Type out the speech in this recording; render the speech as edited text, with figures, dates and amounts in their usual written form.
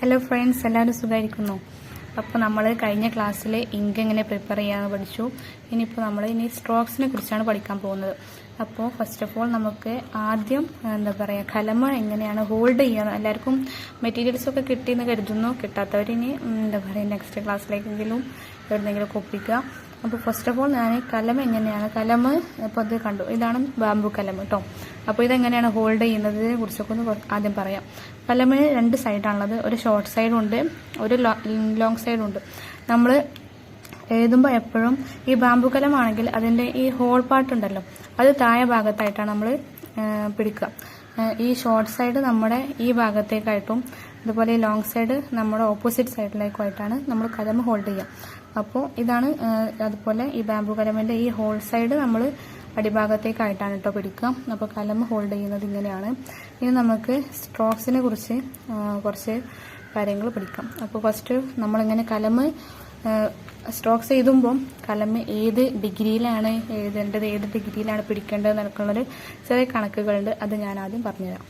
Hello friends, എല്ലാവരും സുഖമായിരിക്കുന്നു. അപ്പോൾ നമ്മൾ കഴിഞ്ഞ ക്ലാസ്സിൽ ഇങ്ക് എങ്ങനെ പ്രിപ്പയർ ചെയ്യാമെന്ന് പഠിച്ചു. ഇനിയിപ്പോൾ നമ്മൾ സ്ട്രോക്സിനെ കുറിച്ചാണ് പഠിക്കാൻ പോകുന്നത്. അപ്പോൾ ഫസ്റ്റ് ഓഫ് ഓൾ നമുക്ക് ആദ്യം കലമ എങ്ങനെയാണ് ഹോൾഡ് ചെയ്യുക. എല്ലാവർക്കും മെറ്റീരിയൽസൊക്കെ കിട്ടിയെന്ന് കരുതുന്നു. കിട്ടാത്തവരിനി നെക്സ്റ്റ് ക്ലാസ്സിലേക്കെങ്കിലും എവിടെയെങ്കിലും ഒപ്പിക്കുക. അപ്പോൾ ഫസ്റ്റ് ഓഫ് ഓൾ ഞാൻ കലമ എങ്ങനെയാണ് ഇപ്പോൾ അത് കണ്ടു. ഇതാണ് ബാംബു കലം കേട്ടോ. അപ്പോൾ ഇതെങ്ങനെയാണ് ഹോൾഡ് ചെയ്യുന്നതിനെ കുറിച്ചൊക്കെ ഒന്ന് ആദ്യം പറയാം. കലമിന് രണ്ട് സൈഡാണുള്ളത്. ഒരു ഷോർട്ട് സൈഡും ഉണ്ട്, ഒരു ലോങ് സൈഡും ഉണ്ട്. നമ്മൾ എഴുതുമ്പോൾ എപ്പോഴും ഈ ബാംബു കലമാണെങ്കിൽ അതിൻ്റെ ഈ ഹോൾ പാർട്ട് ഉണ്ടല്ലോ, അത് താഴെ ഭാഗത്തായിട്ടാണ് നമ്മൾ പിടിക്കുക. ഈ ഷോർട്ട് സൈഡ് നമ്മുടെ ഈ ഭാഗത്തേക്കായിട്ടും അതുപോലെ ഈ ലോങ് സൈഡ് നമ്മുടെ ഓപ്പോസിറ്റ് സൈഡിലേക്കുമായിട്ടാണ് നമ്മൾ കലം ഹോൾഡ് ചെയ്യുക. അപ്പോൾ ഇതാണ്. അതുപോലെ ഈ ബാംബു കലമിൻ്റെ ഈ ഹോൾ സൈഡ് നമ്മൾ അടിഭാഗത്തേക്കായിട്ടാണ് കേട്ടോ പിടിക്കുക. അപ്പോൾ കലം ഹോൾഡ് ചെയ്യുന്നത് ഇങ്ങനെയാണ്. ഇനി നമുക്ക് സ്ട്രോക്സിനെ കുറിച്ച് കുറച്ച് കാര്യങ്ങൾ പഠിക്കാം. അപ്പോൾ ഫസ്റ്റ് നമ്മളിങ്ങനെ കലം സ്ട്രോക്സ് എഴുതുമ്പം കലം ഏത് ഡിഗ്രിയിലാണ് എഴുതേണ്ടത്, ഏത് ഡിഗ്രിയിലാണ് പിടിക്കേണ്ടത് എന്നൊക്കെയുള്ളൊരു ചെറിയ കണക്കുകളുണ്ട്. അത് ഞാൻ ആദ്യം പറഞ്ഞുതരാം.